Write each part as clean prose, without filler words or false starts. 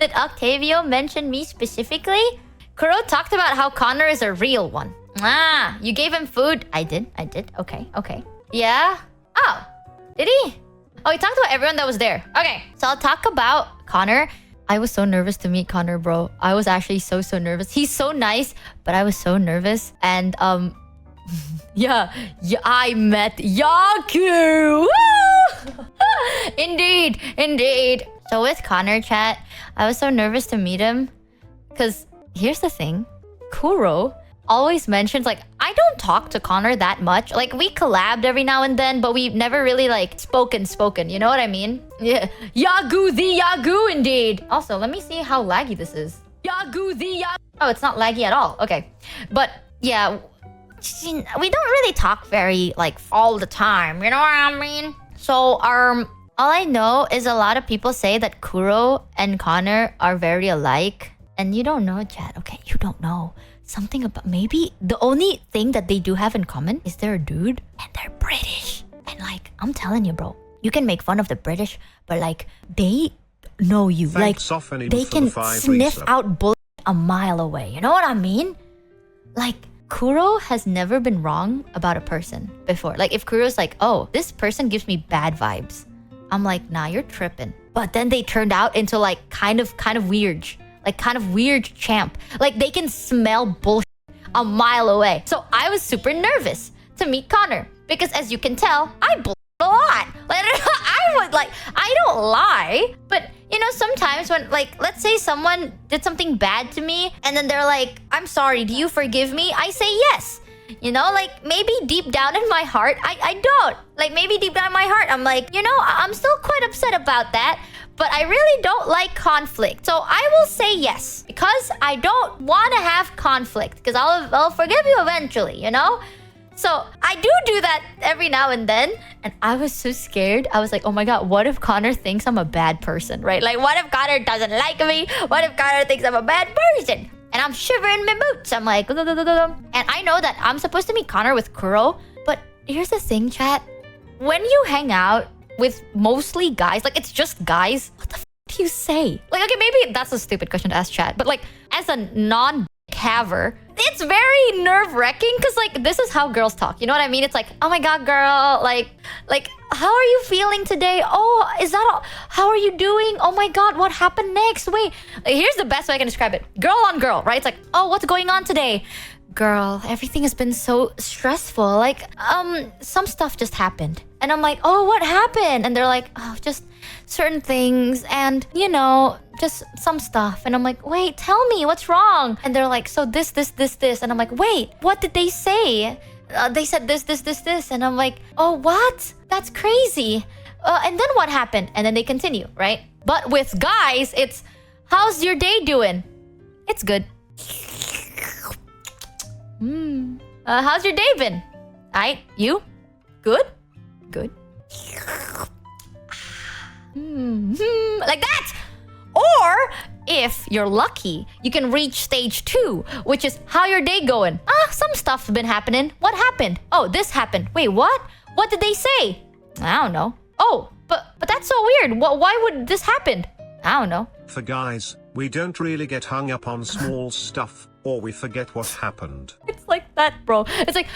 Did Octavio mention me specifically? Kuro talked about how Connor is a real one. Ah, you gave him food. I did. Okay. Yeah? Oh, did he? Oh, he talked about everyone that was there. Okay, so I'll talk about Connor. I was so nervous to meet Connor, bro. I was actually so nervous. He's so nice, but I was so nervous. And yeah, I met Yaku. Woo! Indeed. So with Connor, chat, I was so nervous to meet him because here's the thing. Kuro always mentions, like, I don't talk to Connor that much. Like, we collabed every now and then, but we've never really, like, spoken. You know what I mean? Yeah. Yagu the Yagu, indeed. Also, let me see how laggy this is. Yagu the Yagu. Oh, it's not laggy at all. Okay. But, yeah, we don't really talk very, like, all the time. You know what I mean? So, all I know is a lot of people say that Kuro and Connor are very alike. And you don't know, chat. Okay, you don't know. Something about... Maybe the only thing that they do have in common is they're a dude and they're British. And, like, I'm telling you, bro. You can make fun of the British, but, like, they know you. Thanks, like, they can sniff out bullshit a mile away. You know what I mean? Like... Kuro has never been wrong about a person before. Like, if Kuro's like, oh, this person gives me bad vibes, I'm like, nah, you're tripping. But then they turned out into, like, kind of weird. Like, kind of weird champ. Like, they can smell bullshit a mile away. So I was super nervous to meet Connor. Because as you can tell, I bullshit a lot. Like, I don't lie. But, you know, sometimes when, like, let's say someone did something bad to me and then they're like, I'm sorry, do you forgive me? I say yes. You know, like, maybe deep down in my heart, I don't. Like, maybe deep down in my heart, I'm like, you know, I'm still quite upset about that. But I really don't like conflict. So I will say yes. Because I don't want to have conflict. Because I'll forgive you eventually, you know? So I do that every now and then. And I was so scared. I was like, oh my god, what if Connor thinks I'm a bad person, right? Like, what if Connor doesn't like me? What if Connor thinks I'm a bad person? And I'm shivering my boots. I'm like... And I know that I'm supposed to meet Connor with Kuro. But here's the thing, chat. When you hang out with mostly guys, like, it's just guys, what the f do you say? Like, okay, maybe that's a stupid question to ask chat. But, like, as a non-haver... It's very nerve-wracking because, like, this is how girls talk. You know what I mean? It's like, oh my god, girl, like, how are you feeling today? Oh, is that all? How are you doing? Oh my god, what happened next? Wait, like, here's the best way I can describe it. Girl on girl, right? It's like, oh, what's going on today? Girl, everything has been so stressful. Like, some stuff just happened. And I'm like, oh, what happened? And they're like, oh, just certain things and, you know, just some stuff. And I'm like, wait, tell me, what's wrong? And they're like, so this. And I'm like, wait, what did they say? They said this. And I'm like, oh, what? That's crazy. And then what happened? And then they continue, right? But with guys, it's, how's your day doing? It's good. How's your day been? Aight, you? Good? Like that! Or, if you're lucky, you can reach stage 2, which is, how your day going? Some stuff's been happening. What happened? Oh, this happened. Wait, what? What did they say? I don't know. Oh, but that's so weird. Why would this happen? I don't know. For guys, we don't really get hung up on small stuff, or we forget what happened. It's like that, bro. It's like,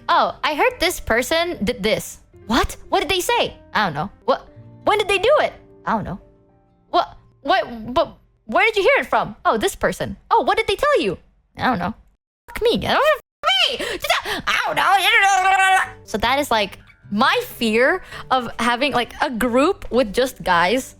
oh, I heard this person did this. What? What did they say? I don't know. What? When did they do it? I don't know. What? But where did you hear it from? Oh, this person. Oh, what did they tell you? I don't know. Fuck me. I don't know. Me. I don't know. So that is like my fear of having like a group with just guys.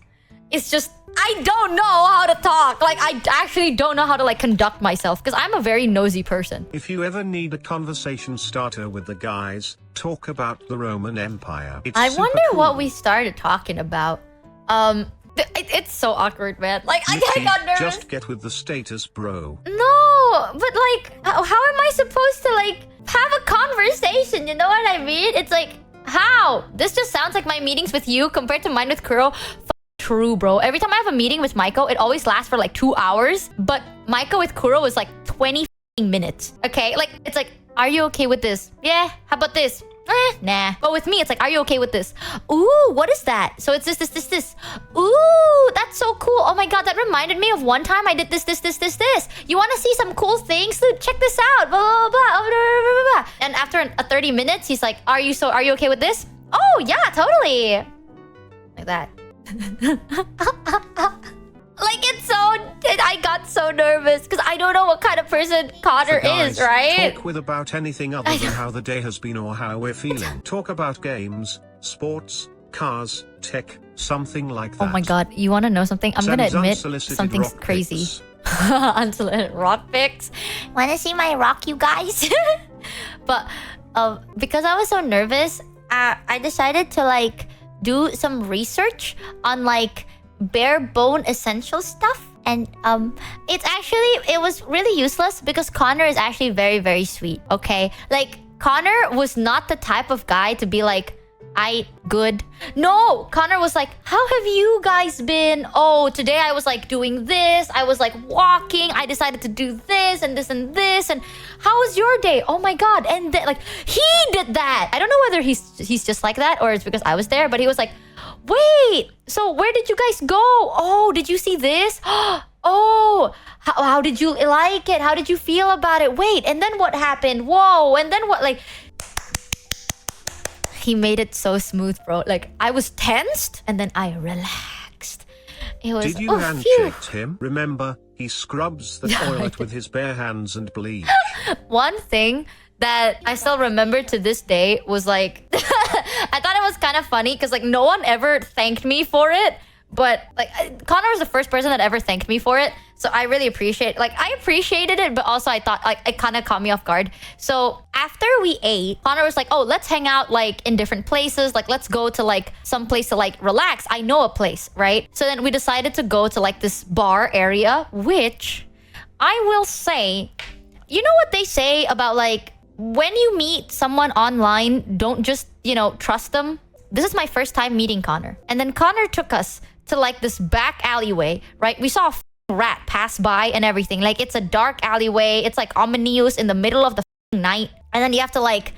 It's just, I don't know how to talk. Like, I actually don't know how to, like, conduct myself because I'm a very nosy person. If you ever need a conversation starter with the guys, talk about the Roman Empire. I wonder what we started talking about. It's so awkward, man. Like, Michi, I got nervous. Just get with the status, bro. No, but, like, how am I supposed to, like, have a conversation? You know what I mean? It's like, how? This just sounds like my meetings with you compared to mine with Kuro. True, bro. Every time I have a meeting with Maiko, it always lasts for like 2 hours. But Maiko with Kuro is like 20 minutes. Okay? Like, it's like, are you okay with this? Yeah. How about this? nah. But with me, it's like, are you okay with this? Ooh, what is that? So it's this. Ooh, that's so cool. Oh my god, that reminded me of one time I did this. You want to see some cool things? Check this out. Blah, blah, blah, blah. And after 30 minutes, he's like, are you okay with this? Oh, yeah, totally. Like that. Like, I got so nervous because I don't know what kind of person Connor is, right? Talk with about anything other than how the day has been or how we're feeling. Talk about games, sports, cars, tech, something like that. Oh my god, you want to know something? I'm gonna admit something's crazy. Unsolicited rock pics. Want to see my rock, you guys? But because I was so nervous, I decided to like do some research on like bare bone essential stuff. And it was really useless because Connor is actually very, very sweet, okay? Like, Connor was not the type of guy to be like, good. No, Connor was like, how have you guys been? Oh, today I was like doing this. I was like walking. I decided to do this and this and this. And how was your day? Oh my god. And then like, he did that. I don't know whether he's just like that or it's because I was there, but he was like, wait, so where did you guys go? Oh, did you see this? Oh, how did you like it? How did you feel about it? Wait, and then what happened? Whoa, and then what? Like, he made it so smooth, bro. Like, I was tensed and then I relaxed. It was. Did you handshake him? Remember, he scrubs the toilet with his bare hands and bleach. One thing that I still remember to this day was like, I thought it was kind of funny because like no one ever thanked me for it. But like Connor was the first person that ever thanked me for it. So I really I appreciated it, but also I thought like it kind of caught me off guard. So after we ate, Connor was like, oh, let's hang out like in different places. Like, let's go to like some place to like relax. I know a place, right? So then we decided to go to like this bar area, which I will say, you know what they say about like, when you meet someone online, don't just, trust them. This is my first time meeting Connor. And then Connor took us to like this back alleyway, right? We saw a rat pass by and everything. Like, it's a dark alleyway. It's like ominous in the middle of the night. And then you have to like,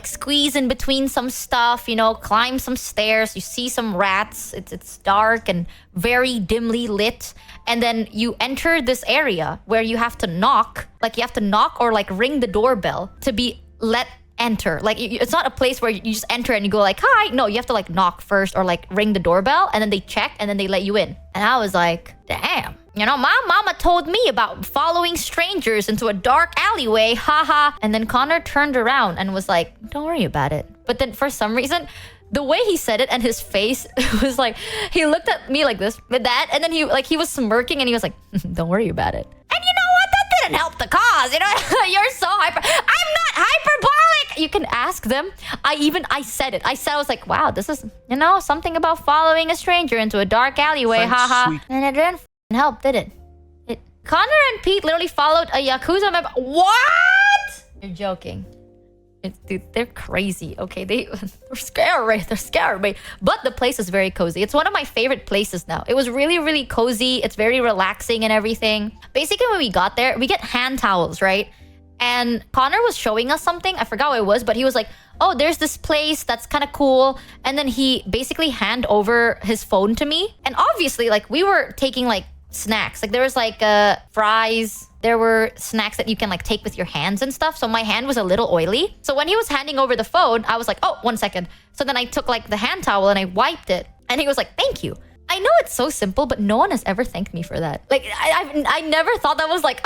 squeeze in between some stuff, climb some stairs. You see some rats. It's dark and very dimly lit. And then you enter this area where you have to knock. Like, you have to knock or like ring the doorbell to be let enter. Like, it's not a place where you just enter and you go like, hi. No, you have to like knock first or like ring the doorbell and then they check and then they let you in. And I was like, damn. My mama told me about following strangers into a dark alleyway, haha. And then Connor turned around and was like, don't worry about it. But then for some reason, the way he said it and his face was like, he looked at me like this with that. And then he was smirking and he was like, don't worry about it. And you know what? That didn't help the cause. You're so hyper. I'm not hyperbolic. You can ask them. I said it. I was like, wow, this is, something about following a stranger into a dark alleyway, haha. And it didn't help, did it? Connor and Pete literally followed a Yakuza member. What? You're joking. Dude, they're crazy, okay? They're scary. They're scary. But the place is very cozy. It's one of my favorite places now. It was really, really cozy. It's very relaxing and everything. Basically, when we got there, we get hand towels, right? And Connor was showing us something. I forgot what it was, but he was like, oh, there's this place that's kind of cool. And then he basically handed over his phone to me. And obviously, like, we were taking like snacks. Like, there was like fries. There were snacks that you can like take with your hands and stuff. So my hand was a little oily. So when he was handing over the phone, I was like, oh, 1 second. So then I took like the hand towel and I wiped it. And he was like, thank you. I know it's so simple, but no one has ever thanked me for that. Like, I never thought that was like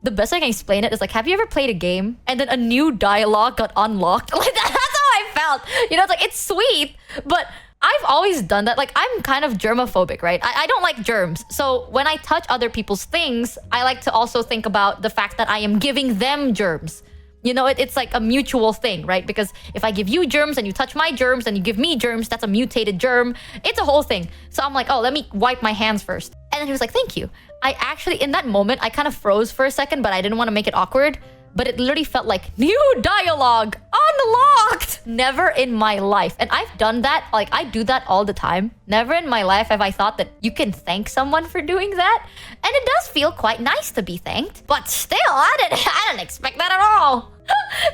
the best way I can explain it is like, have you ever played a game and then a new dialogue got unlocked? Like, that's how I felt. It's like, it's sweet, but I've always done that. Like, I'm kind of germophobic, right? I don't like germs. So when I touch other people's things, I like to also think about the fact that I am giving them germs. It's like a mutual thing, right? Because if I give you germs and you touch my germs and you give me germs, that's a mutated germ. It's a whole thing. So I'm like, oh, let me wipe my hands first. And then he was like, thank you. I actually, in that moment, I kind of froze for a second, but I didn't want to make it awkward. but it literally felt like new dialogue unlocked. Never in my life. And I've done that. Like, I do that all the time. Never in my life have I thought that you can thank someone for doing that. And it does feel quite nice to be thanked. But still, I didn't expect that at all.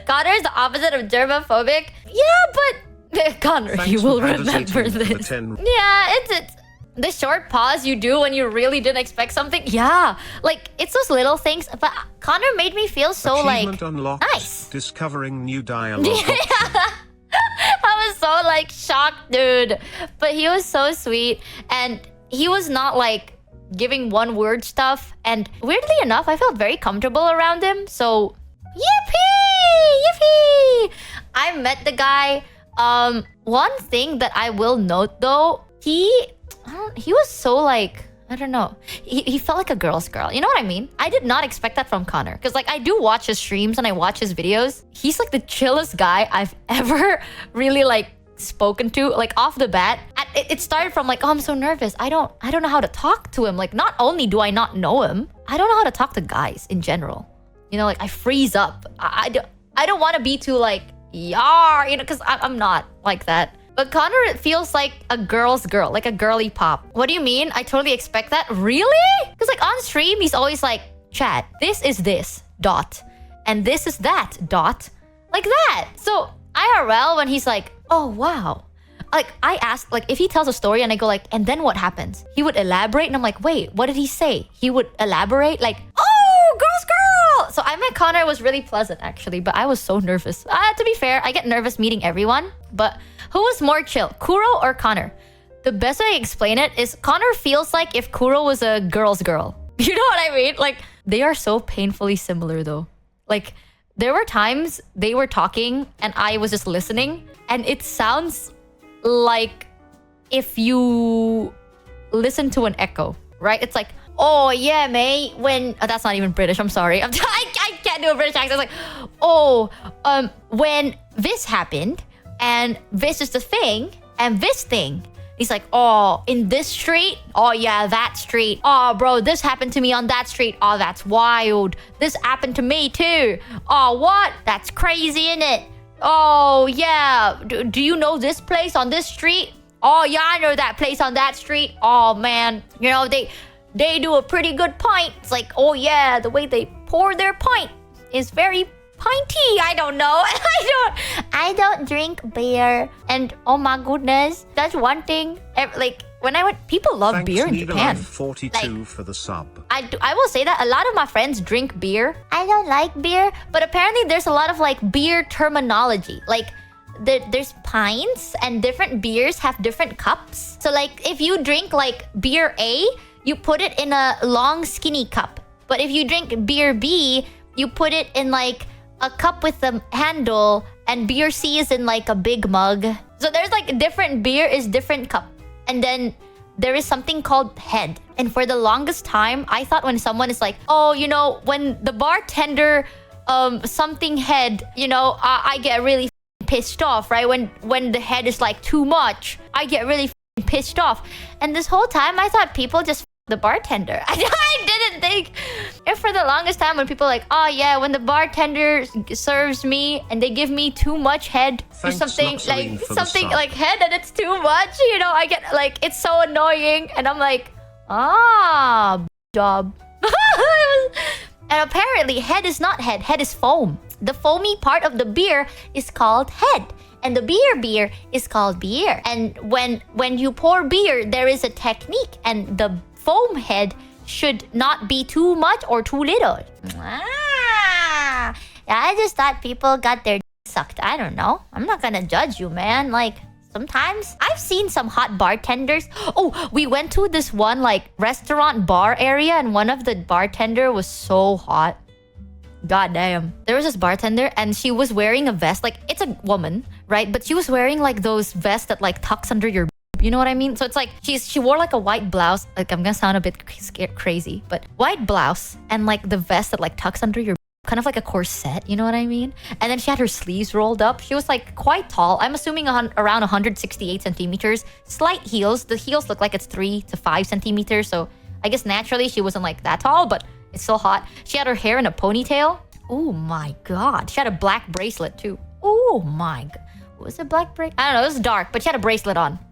Connor's the opposite of germophobic. Yeah, but Connor, Thanks you will for remember advocating for the this. 10. Yeah, it's the short pause you do when you really didn't expect something. Yeah, like it's those little things. But Connor made me feel so Achievement like unlocked. nice. Discovering new dialogue. I was so like shocked, dude. But he was so sweet, and he was not like giving one word stuff. And weirdly enough, I felt very comfortable around him. So yippee, yippee! I met the guy. One thing that I will note though, he was so like, I don't know. He felt like a girl's girl. You know what I mean? I did not expect that from Connor. Because like I do watch his streams and I watch his videos. He's like the chillest guy I've ever really like spoken to. Like off the bat. It started from like, oh, I'm so nervous. I don't know how to talk to him. Like not only do I not know him, I don't know how to talk to guys in general. You know, like I freeze up. I don't want to be too like, yar, you know, because I'm not like that. But Connor feels like a girl's girl, like a girly pop. What do you mean? I totally expect that. Really? Because like on stream, he's always like, chat, this is this, dot. And this is that, dot. Like that. So IRL, when he's like, oh, wow. Like I asked, like if he tells a story and I go like, and then what happens? He would elaborate and I'm like, wait, what did he say? He would elaborate like, oh, girl's girl. So I met Connor. It was really pleasant actually, but I was so nervous. To be fair, I get nervous meeting everyone, but who was more chill, Kuro or Connor? The best way to explain it is Connor feels like if Kuro was a girl's girl. You know what I mean? Like, they are so painfully similar though. Like, there were times they were talking and I was just listening and it sounds like if you listen to an echo, right? It's like, oh yeah, mate, when... that's not even British, I'm sorry. I can't do a British accent. It's like, oh, when this happened... and this is the thing, and this thing. He's like, oh, in this street? Oh, yeah, that street. Oh, bro, this happened to me on that street. Oh, that's wild. This happened to me, too. Oh, what? That's crazy, innit? Oh, yeah. Do you know this place on this street? Oh, yeah, I know that place on that street. Oh, man. You know, they do a pretty good pint. It's like, oh, yeah, the way they pour their pint is very pinty. I don't know. I don't drink beer. And oh my goodness, that's one thing. Like when I went, people love Thanks, beer in Japan. 42 like, for the sub. I will say that a lot of my friends drink beer. I don't like beer, but apparently there's a lot of like beer terminology. Like there's pints and different beers have different cups. So like if you drink like beer A, you put it in a long skinny cup. But if you drink beer B, you put it in like a cup with a handle, and beer C is in like a big mug. So there's like different beer is different cup. And then there is something called head. And for the longest time, I thought when someone is like, oh, you know, when the bartender something head, you know, I get really pissed off, right? When the head is like too much, I get really pissed off. And this whole time I thought people just the bartender. I didn't think. If for the longest time when people are like, oh yeah, when the bartender serves me and they give me too much head or something like head and it's too much, you know, I get like it's so annoying and I'm like, job. And apparently head is not head. Head is foam. The foamy part of the beer is called head. And the beer is called beer. And when you pour beer, there is a technique. And the foam head should not be too much or too little. I just thought people got their sucked. I don't know. I'm not gonna judge you, man. Like, sometimes I've seen some hot bartenders. Oh, we went to this one like restaurant bar area and one of the bartender was so hot. God damn. There was this bartender and she was wearing a vest. Like, it's a woman, right? But she was wearing like those vests that like tucks under your... You know what I mean? So it's like she wore like a white blouse. Like, I'm gonna sound a bit crazy, but white blouse and like the vest that like tucks under your... Kind of like a corset, you know what I mean? And then she had her sleeves rolled up. She was like quite tall. I'm assuming around 168 centimeters. Slight heels. The heels look like it's 3 to 5 centimeters. So I guess naturally she wasn't like that tall, but it's still hot. She had her hair in a ponytail. Oh my god. She had a black bracelet too. Oh my god. Was it black bracelet? I don't know. It was dark, but she had a bracelet on.